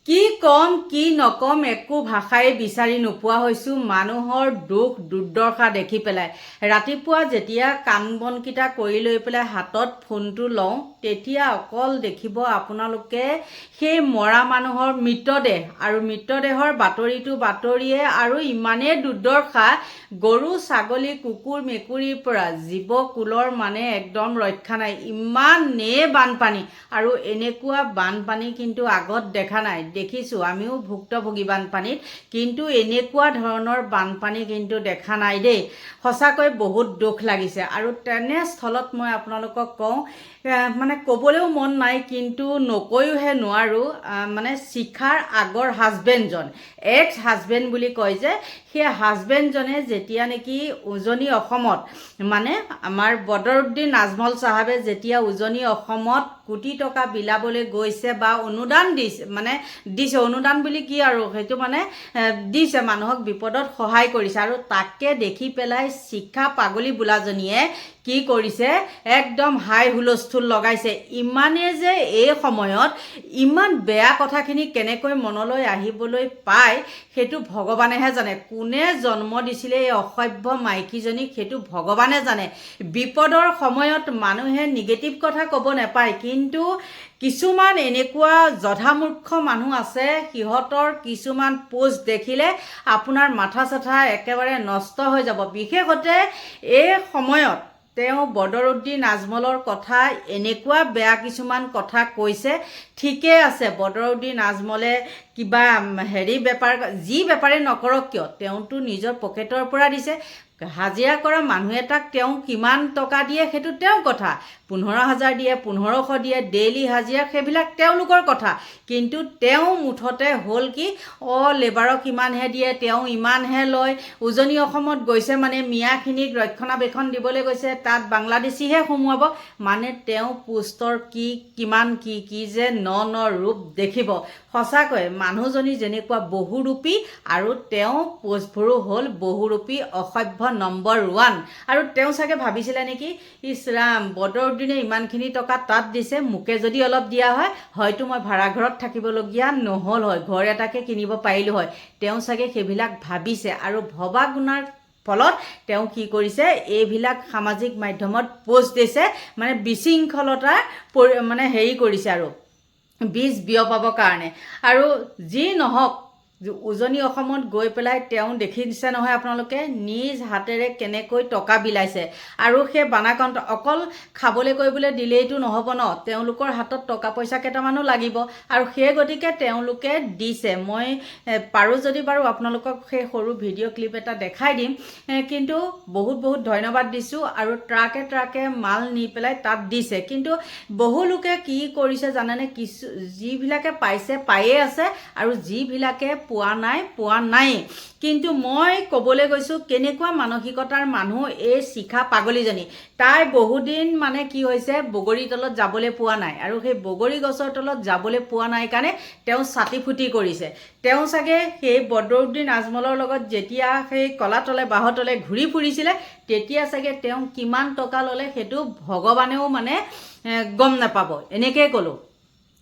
কি কম কি নকম একো ভাষাই বিচাৰি নোপোৱা হৈছোঁ মানুহৰ দুখ দুৰ্দশা দেখি পেলাই। ৰাতিপুৱা যেতিয়া কাম বনকেইটা কৰি লৈ পেলাই হাতত ফোনটো লওঁ তেতিয়া অকল দেখিব আপোনালোকে সেই মৰা মানুহৰ মৃতদেহ আৰু মৃতদেহৰ বাতৰিয়ে আৰু ইমানেই দুৰ্দশা গৰু ছাগলী কুকুৰ মেকুৰীৰ পৰা জীৱকুলৰ মানে একদম ৰক্ষা নাই। ইমানেই বানপানী আৰু এনেকুৱা বানপানী কিন্তু আগত দেখা নাই। দেখিছোঁ আমিও ভুক্তভোগী বানপানীত, কিন্তু এনেকুৱা ধৰণৰ বানপানী কিন্তু দেখা নাই দেই। সঁচাকৈ বহুত দুখ লাগিছে আৰু তেনেস্থলত মই আপোনালোকক কওঁ মানে ক'বলৈও মন নাই কিন্তু নকৈওহে নোৱাৰোঁ। মানে শিখাৰ আগৰ হাজবেণ্ডজন এক্স হাজবেণ্ড বুলি কয় যে, সেই হাজবেণ্ডজনে যেতিয়া নেকি উজনি অসমত মানে আমাৰ বদৰুদ্দিন নাজমল চাহাবে যেতিয়া উজনি অসমত কোটি টকা বিলাবলৈ গৈছে বা অনুদান দিছে অনুদান বুলি কি আৰু সেইটো মানে দিছে, মানুহক বিপদত সহায় কৰিছে আৰু তাকে দেখি পেলাই শিখা পাগলী বোলাজনীয়ে কি কৰিছে একদম হাই হুলস্থুল লগাইছে। ইমানেই যে এই সময়ত ইমান বেয়া কথাখিনি কেনেকৈ মনলৈ আহিবলৈ পায় সেইটো ভগৱানেহে জানে। কোনে জন্ম দিছিলে এই অসভ্য মাইকীজনীক সেইটো ভগৱানে জানে। বিপদৰ সময়ত মানুহে নিগেটিভ কথা ক'ব নাপায়, কিন্তু কিছুমান এনেকুৱা জধামূৰ্খ মানুহ আছে, সিহঁতৰ কিছুমান পোষ্ট দেখিলে আপোনাৰ মাথা চাথা একেবাৰে নষ্ট হৈ যাব। বিশেষতে এই সময়ত তেওঁ বদৰুদ্দিন নাজমলৰ কথা এনেকুৱা বেয়া কিছুমান কথা কৈছে। ঠিকেই আছে, বদৰুদ্দিন নাজমলে কিবা যি বেপাৰেই নকৰক কিয় তেওঁতো নিজৰ পকেটৰ পৰা দিছে। হাজিৰা কৰা মানুহ এটাক তেওঁ কিমান টকা দিয়ে সেইটো তেওঁৰ কথা, 15,000 দিয়ে 1500 দিয়ে ডেইলি হাজিৰা, সেইবিলাক তেওঁলোকৰ কথা। কিন্তু তেওঁ মুঠতে হ'ল কি লেবাৰক ইমানহে দিয়ে, তেওঁ ইমানহে লয়। উজনি অসমত গৈছে মানে মিয়াখিনিক ৰক্ষণাবেক্ষণ দিবলৈ গৈছে, তাত বাংলাদেশীহে সোমোৱাব। মানে তেওঁ পোষ্টৰ কিমান কি যে ন ৰূপ দেখিব। সঁচাকৈ মানুহজনী যেনেকুৱা বহুৰূপী আৰু তেওঁ পোষ্টবোৰো হ'ল বহুৰূপী অসভ্য নম্বৰ 1। আৰু তেওঁ চাগে ভাবিছিলে নেকি, ইছৰাম বদৰুদ্দিনে ইমানখিনি টকা তাত দিছে, মোকে যদি অলপ দিয়া হয় হয়তো মই ভাড়াঘৰত থাকিবলগীয়া নহ'ল হয়, ঘৰ এটাকে কিনিব পাৰিলোঁ হয়। তেওঁ চাগে সেইবিলাক ভাবিছে আৰু ভবা গুণাৰ ফলত তেওঁ কি কৰিছে এইবিলাক সামাজিক মাধ্যমত পোষ্ট দিছে, মানে বিশৃংখলতাৰ মানে কৰিছে আৰু বীজ বিয়পাবৰ কাৰণে। আৰু যি নহওক উজনি অসমত গৈ পেলাই তেওঁ দেখিছে নহয় আপোনালোকে নিজ হাতেৰে কেনেকৈ টকা বিলাইছে। আৰু সেই বানাকাউণ্ট অকল খাবলৈ কৰিবলৈ দিলেইতো নহ'ব ন, তেওঁলোকৰ হাতত টকা পইচা কেইটামানো লাগিব আৰু সেই গতিকে তেওঁলোকে দিছে। মই পাৰোঁ যদি বাৰু আপোনালোকক সেই সৰু ভিডিঅ' ক্লিপ এটা দেখাই দিম, কিন্তু বহুত ধন্যবাদ দিছোঁ। আৰু ট্ৰাকে মাল নি পেলাই তাত দিছে। কিন্তু বহু লোকে কি কৰিছে জানেনে, যিবিলাকে পাইছে পায়ে আছে আৰু যিবিলাকে পোৱা নাই। কিন্তু মই ক'বলৈ গৈছোঁ কেনেকুৱা মানসিকতাৰ মানুহ এই শিখা পাগলীজনী। তাই বহুদিন মানে কি হৈছে বগৰী তলত যাবলৈ পোৱা নাই, আৰু সেই বগৰী গছৰ তলত যাবলৈ পোৱা নাই কাৰণে তেওঁ ছাতি ফুটি কৰিছে। তেওঁ চাগে সেই বদৰুদ্দিন নাজমলৰ লগত যেতিয়া সেই কলাতলে বাঁহতলে ঘূৰি ফুৰিছিলে তেতিয়া চাগে তেওঁ কিমান টকা ল'লে সেইটো ভগৱানেও মানে গম নাপাব, এনেকৈ ক'লোঁ।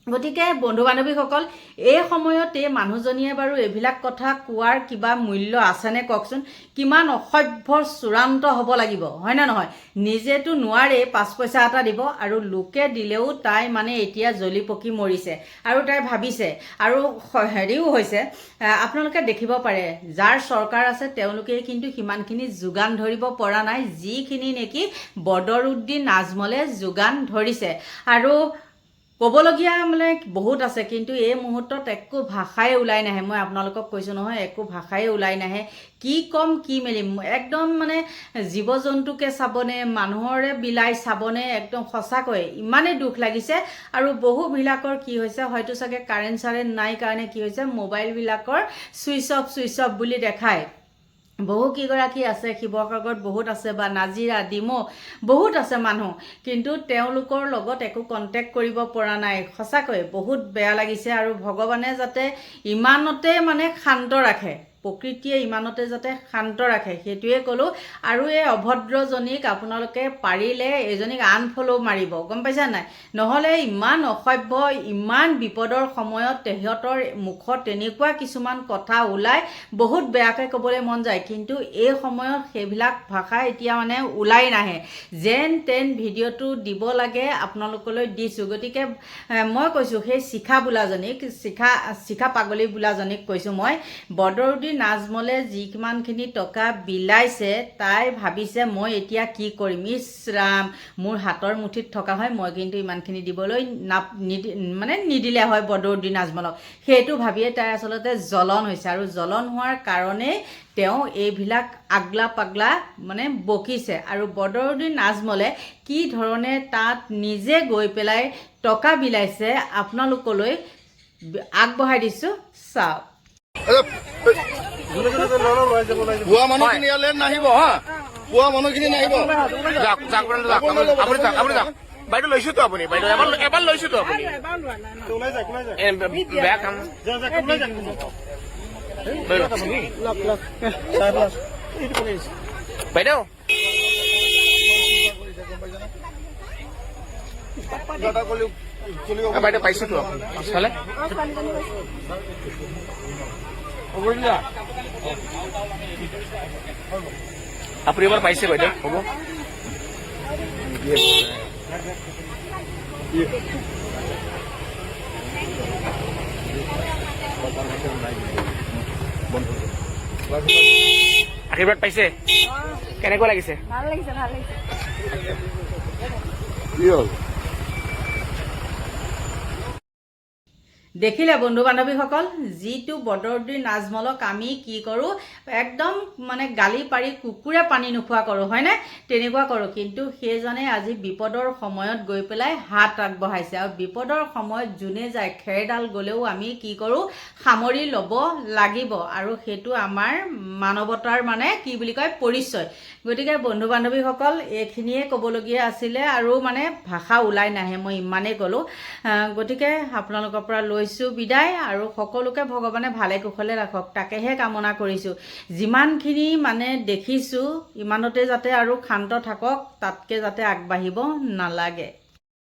গতিকে বন্ধু বান্ধৱীসকল, এই সময়ত এই মানুহজনীয়ে বাৰু এইবিলাক কথা কোৱাৰ কিবা মূল্য আছেনে কওকচোন? কিমান অসভ্য চূড়ান্ত হ'ব লাগিব, হয়নে নহয়? নিজেতো নোৱাৰে 5 পইচা এটা দিব, আৰু লোকে দিলেও তাই মানে এতিয়া জ্বলি পকি মৰিছে। আৰু তাই ভাবিছে আৰু হৈছে, আপোনালোকে দেখিব পাৰে যাৰ চৰকাৰ আছে তেওঁলোকে কিন্তু সিমানখিনি যোগান ধৰিব পৰা নাই যিখিনি নেকি বদৰুদ্দিন নাজমলে যোগান ধৰিছে। আৰু ক'বলগীয়া মানে বহুত আছে, কিন্তু এই মুহূৰ্তত একো ভাষাই ওলাই নাহে। মই আপোনালোকক কৈছোঁ নহয়, একো ভাষাই ওলাই নাহে। কি ক'ম কি মেলিম, একদম মানে জীৱ জন্তুকে চাবনে মানুহৰে বিলাই চাবনে, একদম সঁচাকৈ ইমানেই দুখ লাগিছে। আৰু বহুবিলাকৰ কি হৈছে হয়তো চাগে কাৰেণ্ট নাই কাৰণে কি হৈছে মোবাইলবিলাকৰ ছুইচ অফ বুলি দেখায়। বহু কেইগৰাকী আছে শিৱসাগৰত, বহুত আছে বা নাজিৰা ডিমৌ বহুত আছে মানুহ, কিন্তু তেওঁলোকৰ লগত একো কণ্টেক্ট কৰিব পৰা নাই। সঁচাকৈ বহুত বেয়া লাগিছে। আৰু ভগৱানে যাতে ইমানতে মানে শান্ত ৰাখে, প্ৰকৃতিয়ে ইমানতে যাতে শান্ত ৰাখে সেইটোৱে ক'লোঁ। আৰু এই অভদ্ৰজনীক আপোনালোকে পাৰিলে এইজনীক আনফলো মাৰিব, গম পাইছা নাই? নহ'লে ইমান অসভ্য, ইমান বিপদৰ সময়ত সিহঁতৰ মুখত তেনেকুৱা কিছুমান কথা ওলাই বহুত বেয়াকৈ ক'বলৈ মন যায়, কিন্তু এই সময়ত সেইবিলাক ভাষা এতিয়া মানে ওলাই নাহে। যেন তেন ভিডিঅ'টো দিব লাগে আপোনালোকলৈ দিছোঁ। গতিকে মই কৈছোঁ সেই শিখা বোলাজনীক, শিখা পাগলী বোলাজনীক কৈছোঁ মই, বদৰুদ্দিন নাজমলে যিমানখিনি টকা বিলাইছে তাই ভাবিছে মই এতিয়া কি কৰিম, ইছ ৰাম মোৰ হাতৰ মুঠিত থকা হয় মই কিন্তু ইমানখিনি দিবলৈ নিদিলে হয় বদৰুদ্দিন নাজমলক। সেইটো ভাবিয়ে তাই আচলতে জ্বলন হৈছে, আৰু জ্বলন হোৱাৰ কাৰণেই তেওঁ এইবিলাক আগলা পাগলা বকিছে। আৰু বদৰুদ্দিন নাজমলে কি ধৰণে তাত নিজে গৈ পেলাই টকা বিলাইছে আপোনালোকলৈ আগবঢ়াই দিছোঁ, চাওক। পুৱা মানুহখিনি ইয়ালৈ নাহিব হা, পুৱা মানুহখিনি নাহিব। বাইদেউ লৈছোতো আপুনি, বাইদেউ এবাৰ লৈছোতো আপুনি, বেয়া কাম। বাইদেউ বাইদেউ পাইছোতো পিছফালে আপুনি এবাৰ পাইছে বাইদেউ, হ'ব। আশীৰ্বাদ পাইছে, কেনেকুৱা লাগিছে? ভাল লাগিছে, ভাল লাগিছে। কি হ'ল? দেখিলে বন্ধু বান্ধৱীসকল, যিটো বদৰুদ্দিন নাজমলক আমি কি কৰোঁ, একদম গালি পাৰি কুকুৰে পানী নোখোৱা কৰোঁ, হয়নে? তেনেকুৱা কৰোঁ, কিন্তু সেইজনে আজি বিপদৰ সময়ত গৈ পেলাই হাত আগবঢ়াইছে। আৰু বিপদৰ সময়ত যোনে যায় খেৰডাল গ'লেও আমি কি কৰোঁ, সামৰি ল'ব লাগিব, আৰু সেইটো আমাৰ মানৱতাৰ কি বুলি কয় পৰিচয়। গতিকে বন্ধু বান্ধৱীসকল এইখিনিয়ে ক'বলগীয়া আছিলে, আৰু ভাষা ওলাই নাহে, মই ইমানেই ক'লোঁ। গতিকে আপোনালোকৰ পৰা লৈছোঁ বিদায়, আৰু সকলোকে ভগৱানে ভালে কুশলে ৰাখক তাকেহে কামনা কৰিছোঁ। যিমানখিনি দেখিছোঁ ইমানতে যাতে আৰু শান্ত থাকক, তাতকৈ যাতে আগবাঢ়িব নালাগে।